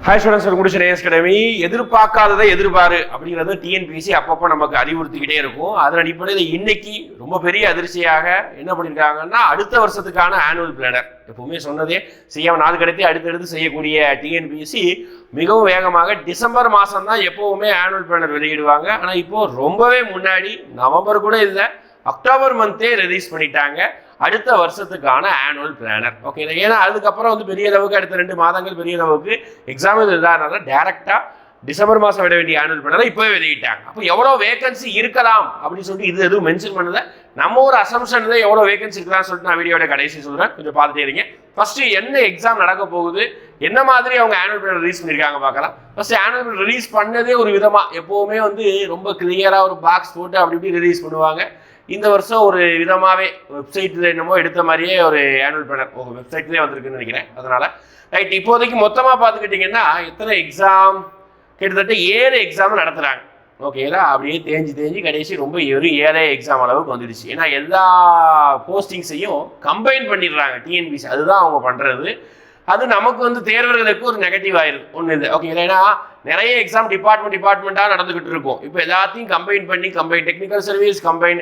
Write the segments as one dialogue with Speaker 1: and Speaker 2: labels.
Speaker 1: Hi students, welcome to academy. எதிர்பார்க்காததை எதிர்பாரு அப்படிங்கிறது டிஎன்பிஎஸ்சி அப்பப்போ நமக்கு அறிவுறுத்திக்கிட்டே இருக்கும். அதன் அடிப்படையில் இன்னைக்கு ரொம்ப பெரிய அதிர்ச்சியாக என்ன பண்ணியிருக்காங்கன்னா, அடுத்த வருஷத்துக்கான ஆனுவல் பிளானர் எப்பவுமே சொன்னதே செய்யாம நாள் கடத்தி அடுத்தடுத்து செய்யக்கூடிய டிஎன்பிஎஸ்சி மிகவும் வேகமாக டிசம்பர் மாதம் தான் எப்பவுமே ஆனுவல் பிளானர் வெளியிடுவாங்க. ஆனால் இப்போ ரொம்பவே முன்னாடி நவம்பர் கூட இல்லை, அக்டோபர் மந்தே ரிலீஸ் பண்ணிட்டாங்க அடுத்த வருஷத்துக்கான ஆனுவல் பிளானர். ஓகே, ஏன்னா அதுக்கப்புறம் வந்து பெரிய அளவுக்கு அடுத்த 2 மாதங்கள் பெரிய அளவுக்கு எக்ஸாம் இல்லாதனால டேரெக்டாக டிசம்பர் மாதம் விட வேண்டிய ஆனுவல் பிளானரை இப்போவே வெளியிட்டாங்க. அப்போ எவ்வளோ வேகன்சி இருக்கலாம் அப்படின்னு சொல்லிட்டு இது எதுவும் மென்ஷன் பண்ணல. நம்ம ஒரு அசம்ஷன் தான் எவ்வளோ வேகன்சி இருக்கலாம்னு சொல்லிட்டு நான் வீடியோட கடைசி சொல்கிறேன், கொஞ்சம் பார்த்துட்டே இருங்க. ஃபர்ஸ்ட் என்ன எக்ஸாம் நடக்க போகுது, என்ன மாதிரி அவங்க ஆனுவல் பிளான் ரிலீஸ் பண்ணியிருக்காங்க பார்க்கலாம். ஃபர்ஸ்ட் ஆனுவல் பிளான் ரிலீஸ் பண்ணதே ஒரு விதமாக எப்போவுமே வந்து ரொம்ப கிளியராக ஒரு பாக்ஸ் போட்டு அப்படி இப்படி ரிலீஸ் பண்ணுவாங்க. இந்த வருஷம் ஒரு விதமாகவே வெப்சைட்டில் என்னமோ எடுத்த மாதிரியே ஒரு ஆனுவல் பிளானர் வெப்சைட்லேயே வந்திருக்குன்னு நினைக்கிறேன். அதனால் ரைட், இப்போதைக்கு மொத்தமாக பார்த்துக்கிட்டிங்கன்னா எத்தனை எக்ஸாம், கிட்டத்தட்ட 7 எக்ஸாம் நடத்துகிறாங்க. ஓகேங்களா, அப்படியே தேஞ்சு கடைசி ரொம்ப ஒரு 7 எக்ஸாம் அளவுக்கு வந்துடுச்சு. ஏன்னா எல்லா போஸ்டிங்ஸையும் கம்பைன் பண்ணிடுறாங்க டிஎன்பிசி, அதுதான் அவங்க பண்ணுறது. அது நமக்கு வந்து தேர்வர்களுக்கு ஒரு நெகட்டிவ் ஆயிருது ஒன்று இது. ஓகேங்களா, ஏன்னா நிறைய எக்ஸாம் டிபார்ட்மெண்ட்டாக நடந்துகிட்டு இருக்கும். இப்போ எல்லாத்தையும் combine technical service combine,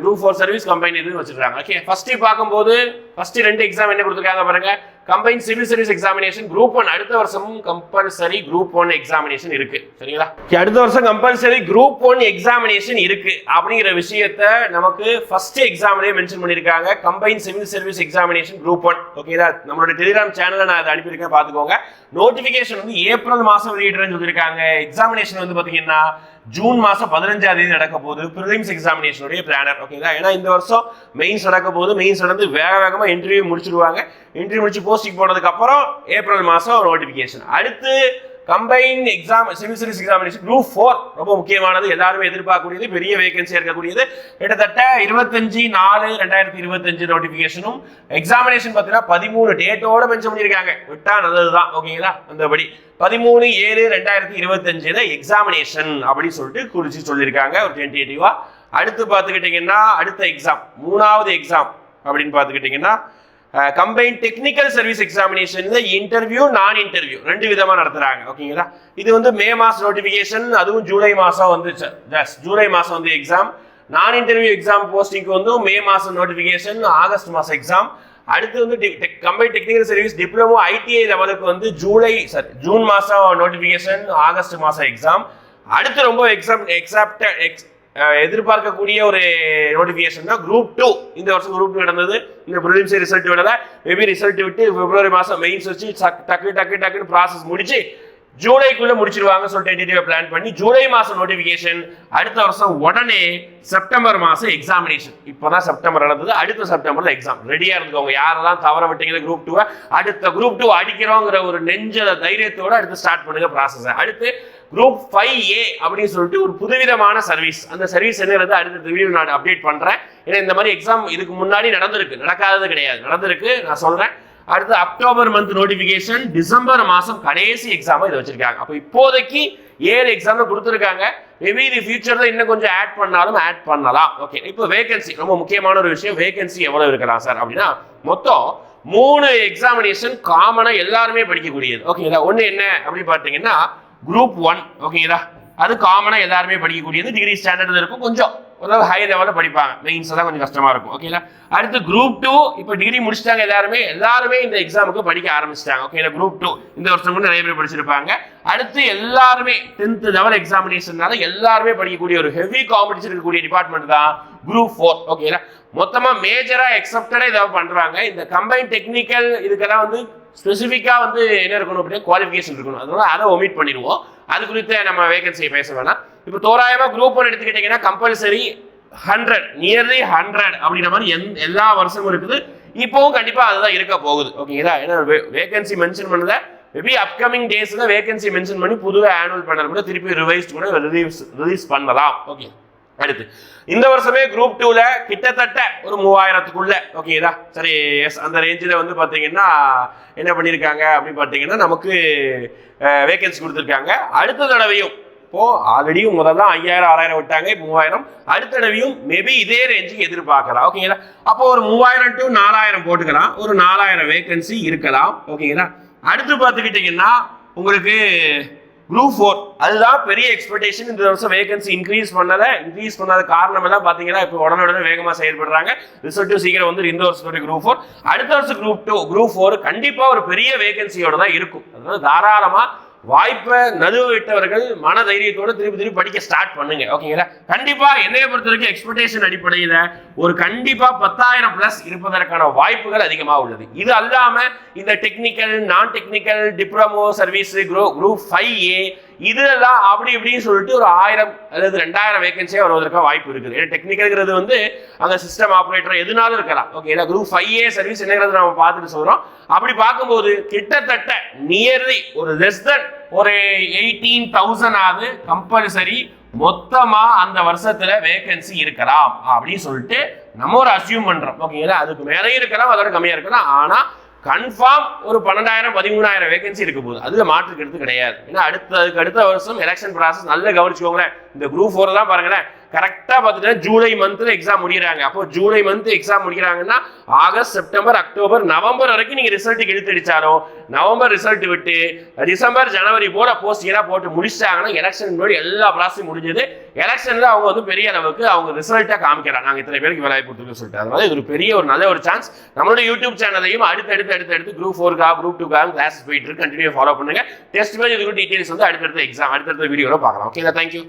Speaker 1: group 4 service combine இதுன்னு வச்சுருக்காங்க. ஓகே, ஃபர்ஸ்ட்டு பார்க்கும்போது ஃபர்ஸ்ட் 2 எக்ஸாம் என்ன கொடுத்துருக்காங்க பாருங்க. Combine civil service examination group 1 அடுத்த வருஷமும் கம்பல்சரி குரூப் 1 எக்ஸாமினேஷன் இருக்கு. சரிங்களா, அடுத்த வருஷம் கம்பல்சரி குரூப் 1 எக்ஸாமினேஷன் இருக்கு அப்படிங்கிற விஷயத்த நமக்கு ஃபர்ஸ்ட் எக்ஸாம்லேயே மென்ஷன் பண்ணியிருக்காங்க. Combine civil service examination group 1. ஓகேதா, நம்மளோட டெலிகிராம் சேனலில் நான் அதை அனுப்பியிருக்கேன், பார்த்துக்கோங்க. நோட்டிஃபிகேஷன் வந்து ஏப்ரல் மாதம் வெளியிடுறேன்னு சொல்லியிருக்காங்க. எக்ஸாமினேஷன் வந்து பார்த்தீங்கன்னா ஜூன் மாதம் 15ஆம் தேதி நடக்க போகுது பிரிலிம்ஸ் எக்ஸாமினேஷனுடைய பிளானர். ஓகேங்களா, ஏன்னா இந்த வருஷம் மெயின்ஸ் நடக்க போகுது. மெயின்ஸ் நடந்து வேகமாக இன்டர்வியூ முடிச்சிருவாங்க. இன்டர்வியூ முடிச்சு போஸ்டிங் போனதுக்கு அப்புறம் ஏப்ரல் மாதம் நோட்டிஃபிகேஷன். அடுத்து combine exam civil service examination group 4 ரொம்ப முக்கியமானது, எல்லாருமே எதிர்பார்க்கக்கூடியது, பெரிய வேகன்சியாக இருக்கக்கூடியது. கிட்டத்தட்ட 25/4/2025 நோட்டிஃபிகேஷனும் எக்ஸாமினேஷன் பார்த்தீங்கன்னா 13 டேட்டோட மென்ஷன் பண்ணியிருக்காங்க. விட்டா நல்லதுதான். ஓகேங்களா, அந்தபடி 13/7/2025 எக்ஸாமினேஷன் அப்படின்னு சொல்லிட்டு குறிச்சு சொல்லியிருக்காங்க ஒரு டென்டேட்டிவா. அடுத்து பார்த்துக்கிட்டிங்கன்னா அடுத்த எக்ஸாம் 3வது எக்ஸாம் அப்படின்னு பார்த்துக்கிட்டிங்கன்னா combine technical service examination interview நான் இன்டர்வியூ 2 விதமாக நடத்துறாங்க. ஓகேங்களா, இது வந்து மே மாதம் நோட்டிஃபிகேஷன், அதுவும் ஜூலை மாதம் வந்து ஜூலை மாதம் வந்து எக்ஸாம். நான் இன்டர்வியூ எக்ஸாம் போஸ்டிங்க்கு வந்து மே மாதம் நோட்டிஃபிகேஷன், ஆகஸ்ட் மாதம் எக்ஸாம். அடுத்து வந்து combine technical service diploma ITI லெவலுக்கு வந்து ஜூன் மாதம் நோட்டிஃபிகேஷன், ஆகஸ்ட் மாதம் எக்ஸாம். அடுத்து ரொம்ப எதிர்பார்க்கக்கூடிய ஒரு நோட்டிஃபிகேஷன் தான் குரூப் 2. இந்த வருஷம் குரூப் 2 நடந்தது. இந்த ப்ரிலிம்ஸ் ரிசல்ட் விடல, மேபி ரிசல்ட் விட்டு பிப்ரவரி மாதம் மெயின்ஸ் வச்சு டக்குன்னு ப்ராசஸ் முடிச்சு ஜூலைக்குள்ள முடிச்சிருவாங்க சொல்லிட்டு பிளான் பண்ணி ஜூலை மாதம் நோட்டிஃபிகேஷன். அடுத்த வருஷம் உடனே செப்டம்பர் மாதம் எக்ஸாமினேஷன். இப்போதான் செப்டம்பர் நடந்தது, அடுத்த செப்டம்பர்ல எக்ஸாம். ரெடியா இருந்துக்கோங்க. யாரெல்லாம் தவற விட்டீங்க குரூப் 2 அடுத்த குரூப் 2 அடிக்கிறோங்கிற ஒரு நெஞ்ச தைரியத்தோட அடுத்து ஸ்டார்ட் பண்ணுங்க ப்ராசஸ். அடுத்து குரூப் 5A அப்படின்னு சொல்லிட்டு ஒரு புதுவிதமான சர்வீஸ். அந்த சர்வீஸ் என்னது அடுத்த வீடியோ நான் அப்டேட் பண்றேன். ஏன்னா இந்த மாதிரி எக்ஸாம் இதுக்கு முன்னாடி நடந்திருக்கு, நடக்காதது கிடையாது, நடந்திருக்கு, நான் சொல்றேன். அடுத்து அக்டோபர் மந்த் நோட்டிஃபிகேஷன், டிசம்பர் மாதம் கடைசி எக்ஸாம் இதை வச்சிருக்காங்க. அப்போ இப்போதைக்கு 7 எக்ஸாம் கொடுத்துருக்காங்க. மேபி இது ஃபியூச்சர்ல இன்னும் கொஞ்சம் ஆட் பண்ணாலும் ஆட் பண்ணலாம். ஓகே, இப்போ வேகன்சி ரொம்ப முக்கியமான ஒரு விஷயம். வேகன்சி எவ்வளவு இருக்கலாம் சார் அப்படின்னா, மொத்தம் 3 எக்ஸாமினேஷன் காமனா எல்லாருமே படிக்கக்கூடியது. ஓகேங்களா, ஒன்று என்ன அப்படின்னு பார்த்தீங்கன்னா குரூப் 1. ஓகேங்களா, அது காமனா எல்லாருமே படிக்கக்கூடியது. டிகிரி ஸ்டாண்டர்ட் இருக்கும், கொஞ்சம் அதாவது ஹை லெவலில் படிப்பாங்க. மெயின்ஸ் தான் கொஞ்சம் கஷ்டமா இருக்கும். ஓகேங்களா, அடுத்து குரூப் 2 இப்போ டிகிரி முடிச்சிட்டாங்க எல்லாருமே இந்த எக்ஸாமுக்கு படிக்க ஆரம்பிச்சிட்டாங்க. ஓகேங்களா, குரூப் 2 இந்த வருஷம் கூட நிறைய பேர் படிச்சிருப்பாங்க. அடுத்து எல்லாருமே 10th லெவல் எக்ஸாமினேஷன்னால எல்லாருமே படிக்கக்கூடிய ஒரு ஹெவி காம்படிஷன் இருக்கக்கூடிய டிபார்ட்மெண்ட் தான் குரூப் 4. ஓகேங்களா, மொத்தமா மேஜரா எக்ஸப்டடா இதை பண்றாங்க. இந்த கம்பைன் டெக்னிக்கல் இதுக்கெல்லாம் வந்து ஸ்பெசிஃபிக்கா வந்து என்ன இருக்கணும் அப்படின்னா குவாலிஃபிகேஷன் இருக்கணும். அதனால அதை ஒமிட் பண்ணிடுவோம். அது குறித்த நம்ம வேகன்சியை பேச வேணாம். இப்போ தோராயமா குரூப் 1 எடுத்துக்கிட்டீங்கன்னா கம்பல்சரி 100 நியர்லி 100 அப்படின்ற மாதிரி எல்லா வருஷமும் இருக்குது. இப்போவும் கண்டிப்பா அதுதான் இருக்க போகுது. ஓகேங்களா, ஏன்னா வேகன்சி மென்ஷன் பண்ணத மேபி அப்கமிங் டேஸ்ல வேகன்சி மென்ஷன் பண்ணி புது ஆனுவல் பிளானர் கூட திருப்பி ரிவைஸ் கூட ரிலீஸ் பண்ணலாம். ஓகே, அடுத்து இந்த வருஷமே குரூப் 2ல கிட்டத்தட்ட ஒரு 3000க்குள்ள. ஓகேதா, சரி, எஸ், அந்த ரேஞ்சில் வந்து பார்த்தீங்கன்னா என்ன பண்ணியிருக்காங்க அப்படின்னு பார்த்தீங்கன்னா நமக்கு வேகன்சி கொடுத்துருக்காங்க. அடுத்த தடவையும் இப்போ ஆல்ரெடி முதல்ல 5000-6000 விட்டாங்க, 3000. அடுத்த தடவையும் மேபி இதே ரேஞ்சுக்கு எதிர்பார்க்கலாம். ஓகேங்களா, அப்போ ஒரு 3000 to 4000 போட்டுக்கலாம். ஒரு 4000 வேகன்சி இருக்கலாம். ஓகேங்களா, அடுத்து பார்த்துக்கிட்டீங்கன்னா உங்களுக்கு குரூப் 4 அதுதான் பெரிய எக்ஸ்பெக்டேஷன். இந்த வருஷம் வேகன்சி இன்க்ரீஸ் பண்ணாத காரணம் எல்லாம் பாத்தீங்கன்னா இப்போ உடனே வேகமா செயல்படுறாங்க. ரிசல்ட்டும் சீக்கிரம் வந்து இந்த வருஷத்தோட குரூப் 4, அடுத்த வருஷம் குரூப் 4 கண்டிப்பா ஒரு பெரிய வேகன்சியோட தான் இருக்கும். அதனால தாராளமா வாய்ப்பை நழுவ விட்டவர்கள் மன தைரியத்தோட திருப்பி படிக்க ஸ்டார்ட் பண்ணுங்க. ஓகேங்களா? கண்டிப்பா என்னைய பொறுத்த வரைக்கும் எக்ஸ்பெக்டேஷன் அடிப்படையில ஒரு கண்டிப்பா 10,000 பிளஸ் இருப்பதற்கான வாய்ப்புகள் அதிகமாக உள்ளது. இது அல்லாம இந்த டெக்னிக்கல், நான் technical, diploma service, group 5A இதெல்லாம் அப்படி இப்படின்னு சொல்லிட்டு ஒரு 1000 அல்லது 2000 வேகன்சியா வருவதற்கான வாய்ப்பு இருக்குது. ஏன்னா டெக்னிக்கல்ங்கிறது வந்து அங்க சிஸ்டம் ஆபரேட்டர் எதுனாலும் இருக்கலாம். ஓகே, குரூப் 5A சர்வீஸ் என்னங்கிறது நம்ம பார்த்துட்டு சொல்றோம். அப்படி பார்க்கும்போது கிட்டத்தட்ட நியர்லி ஒரு லெஸ் தென் ஒரு 18,000 ஆகுது கம்பல்சரி மொத்தமா அந்த வருஷத்துல வேகன்சி இருக்கலாம் அப்படின்னு சொல்லிட்டு நம்ம ஒரு அசியூம் பண்றோம். ஓகேங்களா? அதுக்கு மேலே இருக்கலாம், அதோட கம்மியா இருக்கலாம். ஆனா கன்ஃபார்ம் ஒரு 12,000 13,000 வேகன்சி இருக்க போகுது. அதுல மாற்றுக்கு எடுத்து கிடையாது. ஏன்னா அடுத்த வருஷம் எலெக்ஷன் ப்ராசஸ் நல்லா கவனிச்சுக்கோங்களேன். இந்த குரூப் 4 தான் பாருங்களேன், கரெக்டா பார்த்துட்டா ஜூலை மந்த்ல எக்ஸாம் முடிக்கிறாங்க. அப்போ ஜூலை மந்த் எக்ஸாம் முடிக்கிறாங்கன்னா ஆகஸ்ட், செப்டம்பர், அக்டோபர், நவம்பர் வரைக்கும் நீங்க ரிசல்ட்டுக்கு இழுத்தடிச்சாலும் நவம்பர் ரிசல்ட் விட்டு டிசம்பர், ஜனவரி போல போஸ்டிங்கா போட்டு முடிச்சிட்டாங்கன்னா எலெக்ஷன் முன்னாடி எல்லா ப்ராசஸும் முடிஞ்சது. எலெக்ஷன்ல அவங்க வந்து பெரிய அளவுக்கு அவங்க ரிசல்ட்டை காமிக்கிறாங்க. நாங்க இத்தனை பேருக்கு வேலை கொடுத்துருக்கோம் சொல்லிட்டு. அதனால இது ஒரு பெரிய ஒரு நல்ல ஒரு சான்ஸ். நம்மளோட யூடியூப் சேனலையும் அடுத்து குரூப் 4 குரூப் 2 கிளாஸஸ் போயிட்டு இருக்கு. கண்டினியூ ஃபாலோ பண்ணுங்க. டெஸ்ட் பேஜ் இதுக்கு டீடைல்ஸ் வந்து அடுத்தடுத்த எக்ஸாம் அடுத்தடுத்த வீடியோல பார்க்கலாம். Okay, thank you.